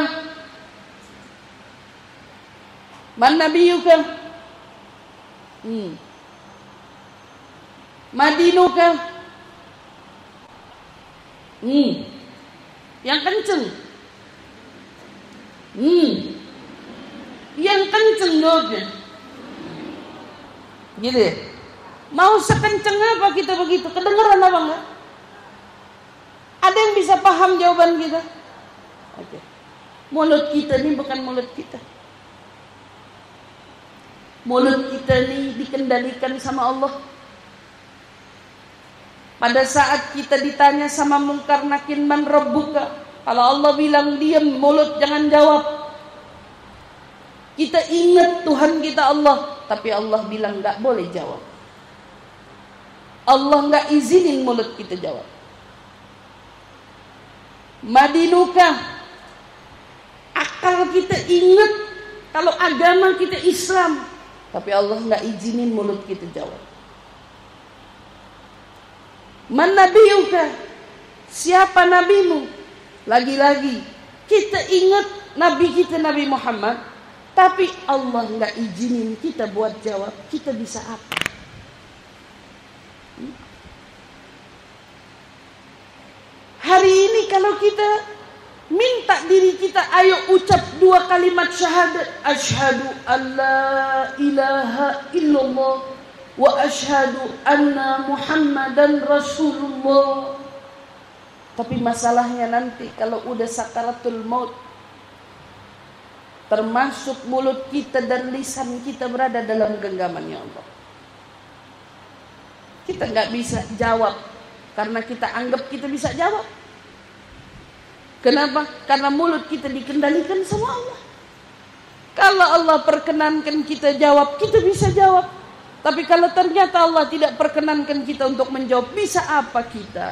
Man Nabiyuka? Madinuka? Yang kenceng. Yang kenceng jawabnya. Gitu ya. Mau sekenceng apa kita begitu? Kedengeran apa enggak? Ada yang bisa paham jawaban kita? Oke. Mulut kita ini bukan mulut kita. Mulut kita ini dikendalikan sama Allah. Pada saat kita ditanya sama Mungkar Nakir, Man Rabbuka? Kalau Allah bilang diam, mulut jangan jawab. Kita ingat Tuhan kita Allah, tapi Allah bilang enggak boleh jawab. Allah enggak izinin mulut kita jawab. Madinuka? Akal kita ingat kalau agama kita Islam, tapi Allah enggak izinin mulut kita jawab. Man Nabiyuka? Siapa nabimu? Lagi-lagi kita ingat nabi kita Nabi Muhammad, tapi Allah enggak izinin kita buat jawab. Kita bisa apa? Hari ini kalau kita minta diri kita, ayo ucap 2 kalimat syahadat, asyhadu an la ilaha illallah wa asyhadu anna Muhammadan Rasulullah. Tapi masalahnya nanti kalau udah sakaratul maut, termasuk mulut kita dan lisan kita berada dalam genggamannya Allah. Kita nggak bisa jawab karena kita anggap kita bisa jawab. Kenapa? Karena mulut kita dikendalikan sama Allah. Kalau Allah perkenankan kita jawab, kita bisa jawab. Tapi kalau ternyata Allah tidak perkenankan kita untuk menjawab, bisa apa kita?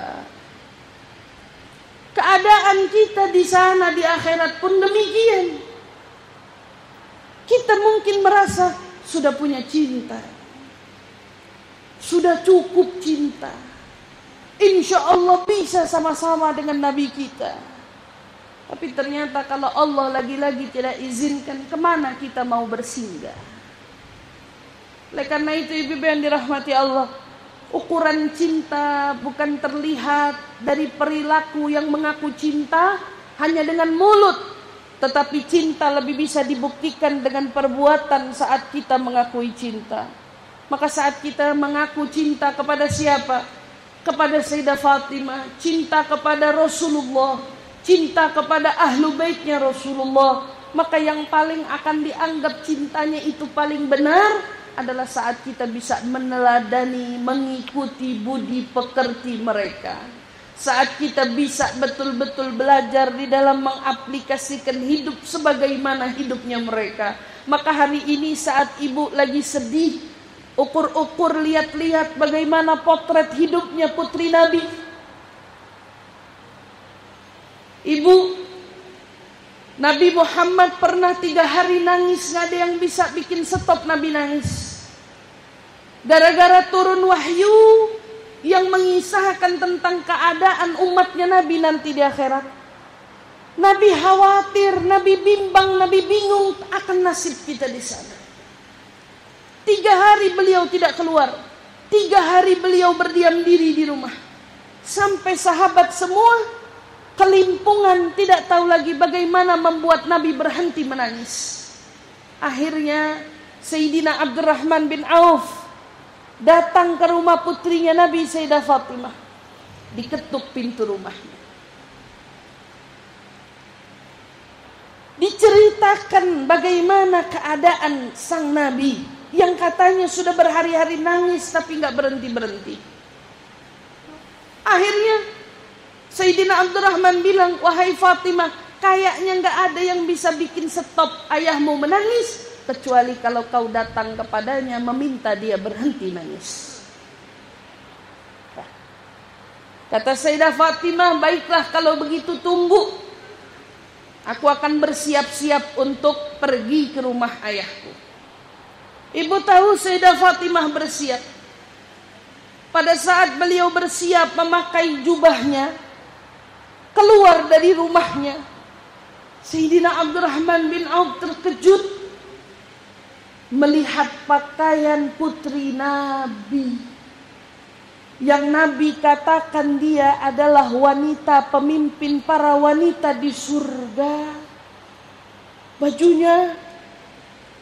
Keadaan kita di sana di akhirat pun demikian. Kita mungkin merasa sudah punya cinta, sudah cukup cinta, insya Allah bisa sama-sama dengan Nabi kita. Tapi ternyata kalau Allah lagi-lagi tidak izinkan, kemana kita mau bersinggah? Oleh karena itu ibu yang dirahmati Allah, ukuran cinta bukan terlihat dari perilaku yang mengaku cinta hanya dengan mulut, tetapi cinta lebih bisa dibuktikan dengan perbuatan saat kita mengakui cinta. Maka saat kita mengaku cinta kepada siapa? Kepada Sayyidah Fatimah, cinta kepada Rasulullah, cinta kepada ahlu baitnya Rasulullah, maka yang paling akan dianggap cintanya itu paling benar adalah saat kita bisa meneladani, mengikuti budi pekerti mereka. Saat kita bisa betul-betul belajar di dalam mengaplikasikan hidup sebagaimana hidupnya mereka. Maka hari ini saat ibu lagi sedih, ukur-ukur, lihat-lihat bagaimana potret hidupnya putri Nabi. Ibu, Nabi Muhammad pernah 3 hari nangis, gak ada yang bisa bikin stop Nabi nangis. Gara-gara turun wahyu yang mengisahkan tentang keadaan umatnya Nabi nanti di akhirat. Nabi khawatir, Nabi bimbang, Nabi bingung akan nasib kita di sana. 3 hari beliau tidak keluar, 3 hari beliau berdiam diri di rumah. Sampai sahabat semua kelimpungan, tidak tahu lagi bagaimana membuat Nabi berhenti menangis. Akhirnya Sayyidina Abdurrahman bin Auf datang ke rumah putrinya Nabi Sayyidah Fatimah. Diketuk pintu rumahnya. Diceritakan bagaimana keadaan sang Nabi yang katanya sudah berhari-hari nangis tapi gak berhenti-berhenti. Akhirnya Sayyidina Abdurrahman bilang, wahai Fatimah, kayaknya gak ada yang bisa bikin stop ayahmu menangis kecuali kalau kau datang kepadanya meminta dia berhenti nangis. Kata Sayyidah Fatimah, baiklah kalau begitu tunggu. Aku akan bersiap-siap untuk pergi ke rumah ayahku. Ibu tahu Sayyidah Fatimah bersiap. Pada saat beliau bersiap memakai jubahnya, keluar dari rumahnya, Sayyidina Abdurrahman bin Auf terkejut melihat pakaian putri Nabi yang Nabi katakan dia adalah wanita pemimpin para wanita di surga. Bajunya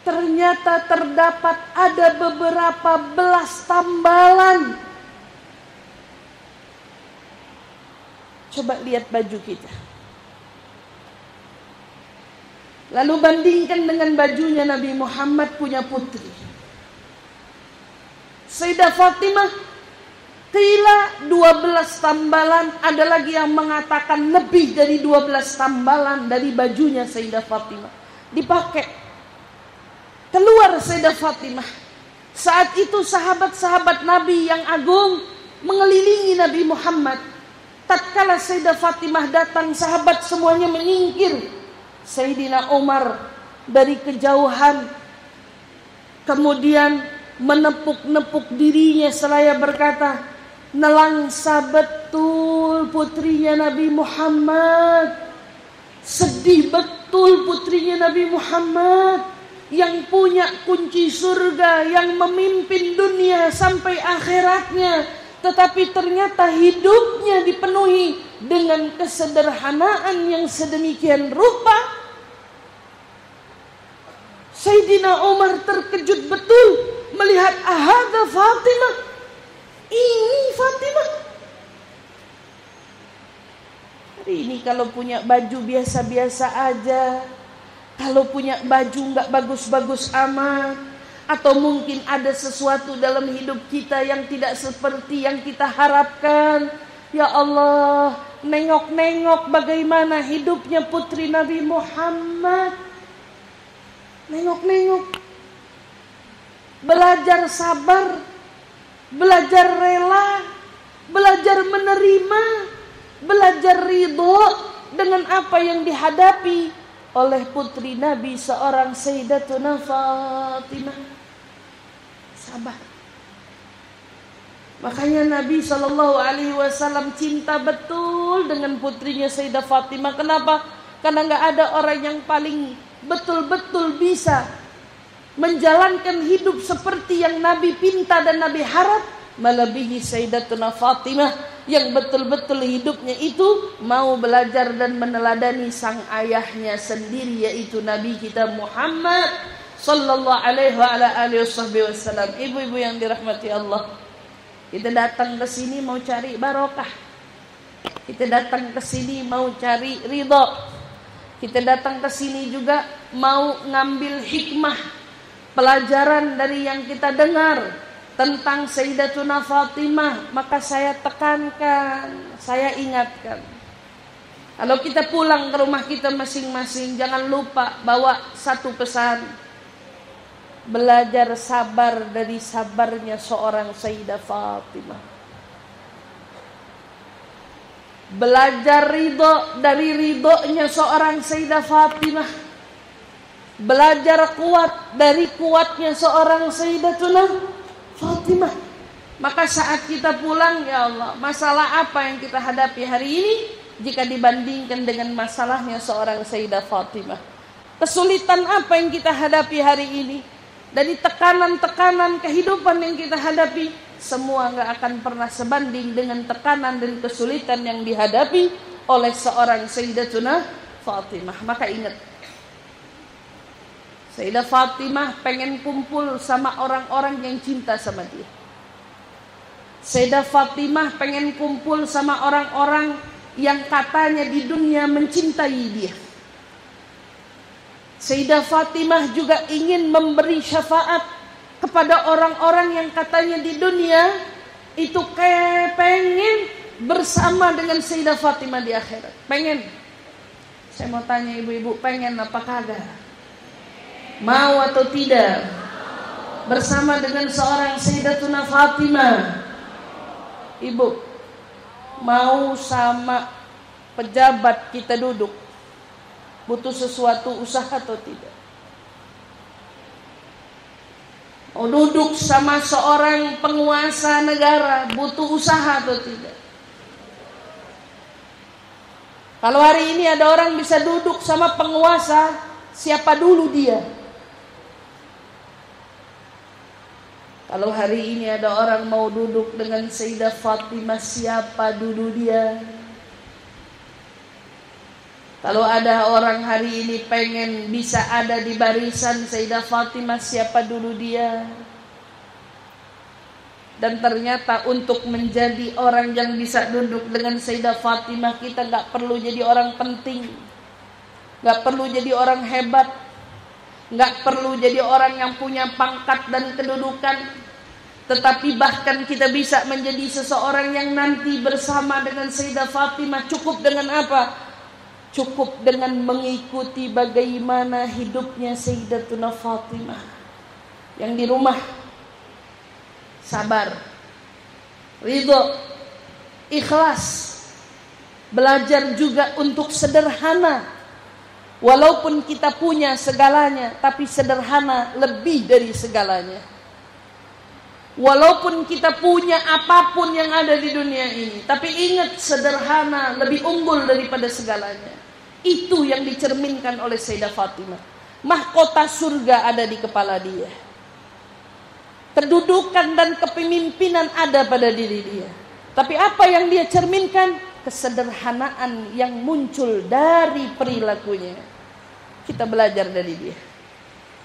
ternyata terdapat ada beberapa belas tambalan. Coba lihat baju kita, lalu bandingkan dengan bajunya Nabi Muhammad punya putri Sayyidah Fatimah. Qila 12 tambalan, ada lagi yang mengatakan lebih dari 12 tambalan dari bajunya Sayyidah Fatimah dipakai. Keluar Sayyidah Fatimah. Saat itu sahabat-sahabat Nabi yang agung mengelilingi Nabi Muhammad. Tatkala Sayyidah Fatimah datang, sahabat semuanya menyingkir. Sayyidina Umar dari kejauhan kemudian menepuk-nepuk dirinya seraya berkata, nelangsa betul putrinya Nabi Muhammad, sedih betul putrinya Nabi Muhammad yang punya kunci surga, yang memimpin dunia sampai akhiratnya, tetapi ternyata hidupnya dipenuhi dengan kesederhanaan yang sedemikian rupa. Sayyidina Umar terkejut betul melihat ahada Fatimah. Ini Fatimah. Hari ini kalau punya baju biasa-biasa aja, kalau punya baju nggak bagus-bagus amat, atau mungkin ada sesuatu dalam hidup kita yang tidak seperti yang kita harapkan. Ya Allah, nengok-nengok bagaimana hidupnya putri Nabi Muhammad. Nengok-nengok. Belajar sabar, belajar rela, belajar menerima, belajar ridho dengan apa yang dihadapi oleh putri Nabi seorang Sayyidatuna Fatimah. Sabar. Makanya Nabi SAW cinta betul dengan putrinya Sayyidah Fatimah. Kenapa? Karena nggak ada orang yang paling betul-betul bisa menjalankan hidup seperti yang Nabi pinta dan Nabi harap melebihi Sayyidatuna Fatimah, yang betul-betul hidupnya itu mau belajar dan meneladani sang ayahnya sendiri, yaitu Nabi kita Muhammad sallallahu alaihi wasallam. Ibu-ibu yang dirahmati Allah, kita datang ke sini mau cari barokah. Kita datang ke sini mau cari ridho. Kita datang ke sini juga mau ngambil hikmah, pelajaran dari yang kita dengar tentang Sayyidatuna Fatimah. Maka saya tekankan, saya ingatkan, kalau kita pulang ke rumah kita masing-masing, jangan lupa bawa satu pesan: belajar sabar dari sabarnya seorang Sayyidah Fatimah. Belajar ridho dari ridhonya seorang Sayyidah Fatimah. Belajar kuat dari kuatnya seorang Sayyidatuna Fatimah. Maka saat kita pulang, ya Allah, masalah apa yang kita hadapi hari ini jika dibandingkan dengan masalahnya seorang Sayyidah Fatimah? Kesulitan apa yang kita hadapi hari ini? Dari tekanan-tekanan kehidupan yang kita hadapi, semua gak akan pernah sebanding dengan tekanan dan kesulitan yang dihadapi oleh seorang Sayyidatuna Fatimah. Maka ingat, Sayyidah Fatimah pengen kumpul sama orang-orang yang cinta sama dia. Sayyidah Fatimah pengen kumpul sama orang-orang yang katanya di dunia mencintai dia. Sayyidah Fatimah juga ingin memberi syafaat kepada orang-orang yang katanya di dunia itu kayak pengen bersama dengan Sayyidah Fatimah di akhirat. Pengen. Saya mau tanya ibu-ibu, pengen apa kagak? Mau atau tidak bersama dengan seorang Sayyidatuna Fatimah? Ibu, mau sama pejabat kita duduk, butuh sesuatu usaha atau tidak? Mau duduk sama seorang penguasa negara, butuh usaha atau tidak? Kalau hari ini ada orang bisa duduk sama penguasa, siapa dulu dia? Kalau hari ini ada orang mau duduk dengan Sayyidah Fatimah, siapa dulu dia? Kalau ada orang hari ini pengen bisa ada di barisan Sayyidah Fatimah, siapa dulu dia? Dan ternyata untuk menjadi orang yang bisa duduk dengan Sayyidah Fatimah, kita gak perlu jadi orang penting, gak perlu jadi orang hebat, gak perlu jadi orang yang punya pangkat dan kedudukan. Tetapi bahkan kita bisa menjadi seseorang yang nanti bersama dengan Sayyidah Fatimah. Cukup dengan apa? Cukup dengan mengikuti bagaimana hidupnya Sayyidatuna Fatimah, yang di rumah sabar, ridho, ikhlas, belajar juga untuk sederhana. Walaupun kita punya segalanya, tapi sederhana lebih dari segalanya. Walaupun kita punya apapun yang ada di dunia ini, tapi ingat, sederhana lebih unggul daripada segalanya. Itu yang dicerminkan oleh Sayyidah Fatimah. Mahkota surga ada di kepala dia. Kedudukan dan kepemimpinan ada pada diri dia. Tapi apa yang dia cerminkan? Kesederhanaan yang muncul dari perilakunya. Kita belajar dari dia.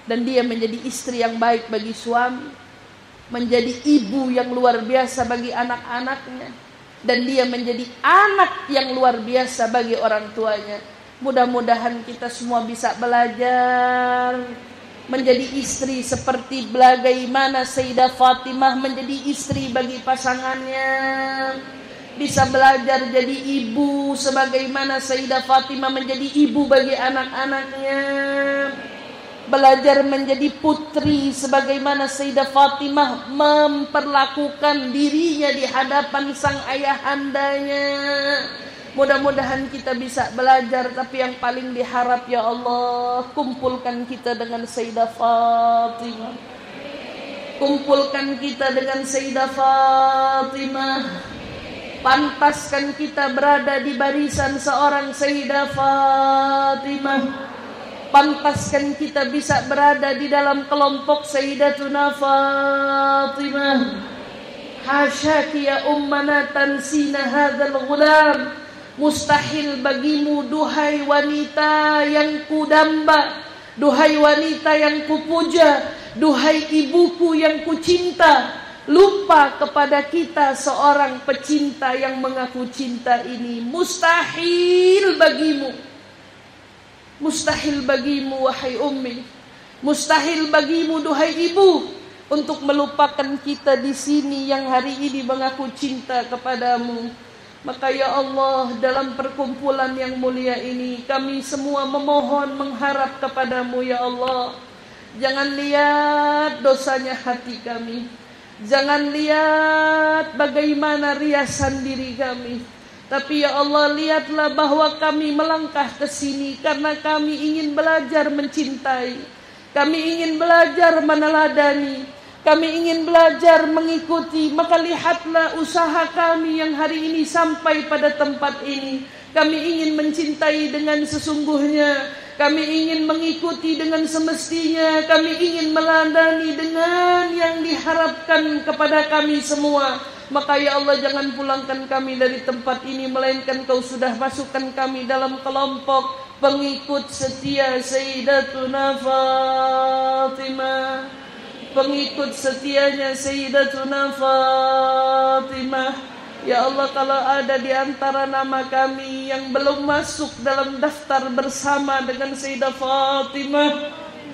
Dan dia menjadi istri yang baik bagi suami, menjadi ibu yang luar biasa bagi anak-anaknya, dan dia menjadi anak yang luar biasa bagi orang tuanya. Mudah-mudahan kita semua bisa belajar menjadi istri seperti bagaimana Sayyidah Fatimah menjadi istri bagi pasangannya. Bisa belajar jadi ibu sebagaimana Sayyidah Fatimah menjadi ibu bagi anak-anaknya. Belajar menjadi putri sebagaimana Sayyidah Fatimah memperlakukan dirinya di hadapan sang ayahandanya. Mudah-mudahan kita bisa belajar, tapi yang paling diharap ya Allah, kumpulkan kita dengan Sayyidah Fatimah. Kumpulkan kita dengan Sayyidah Fatimah. Pantaskan kita berada di barisan seorang Sayyidah Fatimah. Pantaskan kita bisa berada di dalam kelompok Sayyidatuna Fatimah. Hasyaki ya ummana tansina hadzal ghulam. Mustahil bagimu duhai wanita yang kudamba, duhai wanita yang kupuja, duhai ibuku yang kucinta, lupa kepada kita seorang pecinta yang mengaku cinta ini. Mustahil bagimu. Mustahil bagimu wahai ummi, mustahil bagimu duhai ibu untuk melupakan kita di sini yang hari ini mengaku cinta kepadamu. Maka ya Allah, dalam perkumpulan yang mulia ini kami semua memohon mengharap kepadamu ya Allah. Jangan lihat dosanya hati kami, jangan lihat bagaimana riasan diri kami, tapi ya Allah, lihatlah bahwa kami melangkah ke sini karena kami ingin belajar mencintai. Kami ingin belajar meneladani. Kami ingin belajar mengikuti. Maka lihatlah usaha kami yang hari ini sampai pada tempat ini. Kami ingin mencintai dengan sesungguhnya. Kami ingin mengikuti dengan semestinya. Kami ingin meladani dengan yang diharapkan kepada kami semua. Maka ya Allah, jangan pulangkan kami dari tempat ini, melainkan Kau sudah masukkan kami dalam kelompok pengikut setia Sayyidatuna Fatimah. Pengikut setianya Sayyidatuna Fatimah. Ya Allah, kalau ada di antara nama kami yang belum masuk dalam daftar bersama dengan Sayyidah Fatimah,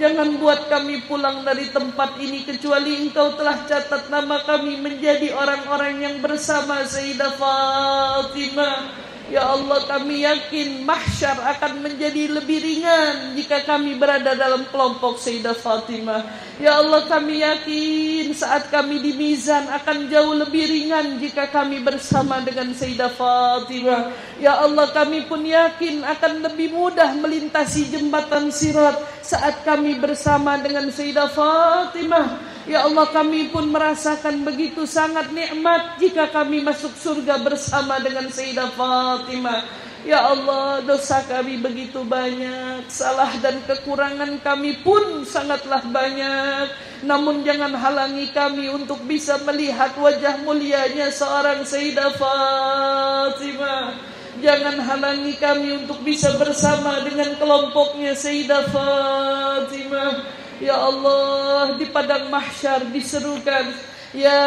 jangan buat kami pulang dari tempat ini kecuali Engkau telah catat nama kami menjadi orang-orang yang bersama Sayyidah Fatimah. Ya Allah, kami yakin mahsyar akan menjadi lebih ringan jika kami berada dalam kelompok Sayyidah Fatimah. Ya Allah, kami yakin saat kami di mizan akan jauh lebih ringan jika kami bersama dengan Sayyidah Fatimah. Ya Allah, kami pun yakin akan lebih mudah melintasi jembatan sirat saat kami bersama dengan Sayyidah Fatimah. Ya Allah, kami pun merasakan begitu sangat nikmat jika kami masuk surga bersama dengan Sayyidah Fatimah. Ya Allah, dosa kami begitu banyak, salah dan kekurangan kami pun sangatlah banyak. Namun jangan halangi kami untuk bisa melihat wajah mulianya seorang Sayyidah Fatimah. Jangan halangi kami untuk bisa bersama dengan kelompoknya Sayyidah Fatimah. Ya Allah, di padang mahsyar diserukan, ya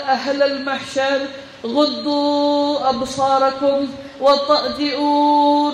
ahlal mahsyar, ghuddu absarakum wa ta'di'u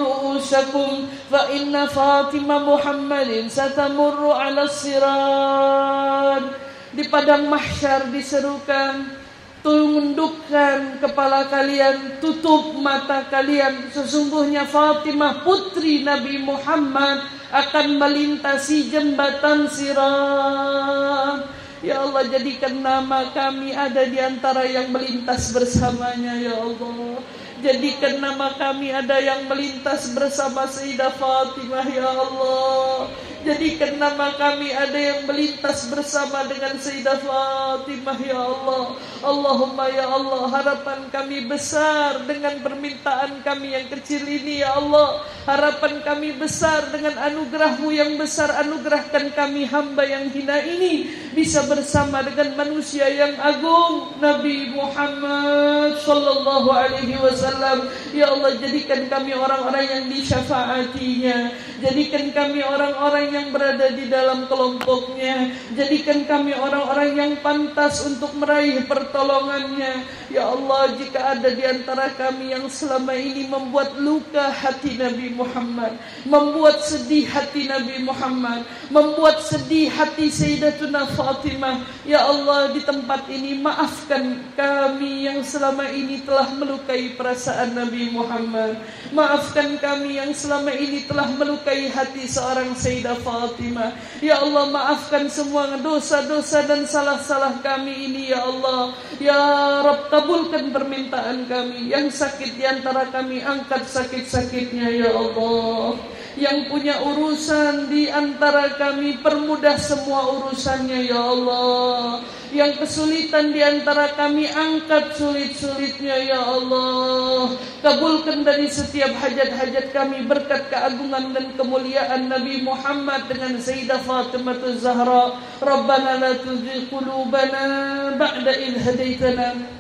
ru'usakum fa inna Fatimah Muhammadin satamurru 'ala sirat. Di padang mahsyar diserukan, tundukkan kepala kalian, tutup mata kalian. Sesungguhnya Fatimah putri Nabi Muhammad akan melintasi jembatan sirat. Ya Allah, jadikan nama kami ada di antara yang melintas bersamanya ya Allah. Jadikan nama kami ada yang melintas bersama Sayyidah Fatimah ya Allah. Jadikan nama kami ada yang melintas bersama dengan Sayyidah Fatimah ya Allah. Allahumma ya Allah, harapan kami besar dengan permintaan kami yang kecil ini ya Allah. Harapan kami besar dengan anugerah-Mu yang besar. Anugerahkan kami hamba yang hina ini bisa bersama dengan manusia yang agung, Nabi Muhammad sallallahu alaihi wasallam. Ya Allah, jadikan kami orang-orang yang disyafaatinya. Jadikan kami orang-orang yang berada di dalam kelompoknya. Jadikan kami orang-orang yang pantas untuk meraih pertolongannya. Ya Allah, jika ada di antara kami yang selama ini membuat luka hati Nabi Muhammad, membuat sedih hati Nabi Muhammad, membuat sedih hati Sayyidatuna Fatimah, ya Allah, di tempat ini maafkan kami yang selama ini telah melukai perasaan Nabi Muhammad. Maafkan kami yang selama ini telah melukai hati seorang Sayyidah Fatimah. Ya Allah, maafkan semua dosa-dosa dan salah-salah kami ini, ya Allah. Ya Rabb, kabulkan permintaan kami. Yang sakit di antara kami, angkat sakit-sakitnya, ya Allah. Yang punya urusan di antara kami, permudah semua urusannya, ya Allah. Yang kesulitan di antara kami, angkat sulit-sulitnya, ya Allah. Kabulkan dari setiap hajat-hajat kami berkat keagungan dan kemuliaan Nabi Muhammad dengan Sayyidah Fatimah Zahra. Rabbana la tuzigh qulubana ba'da idh hadaitana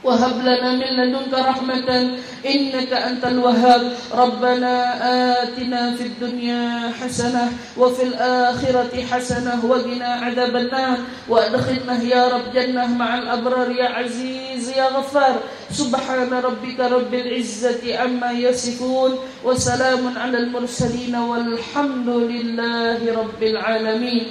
وهب لنا من لدنك رحمة إنك أنت الوهاب ربنا آتنا في الدنيا حسنة وفي الآخرة حسنة وقنا عذاب النار وأدخلنا يا رب جنة مع الأبرار يا عزيز يا غفار سبحان ربك رب العزة عما يصفون وسلام على المرسلين والحمد لله رب العالمين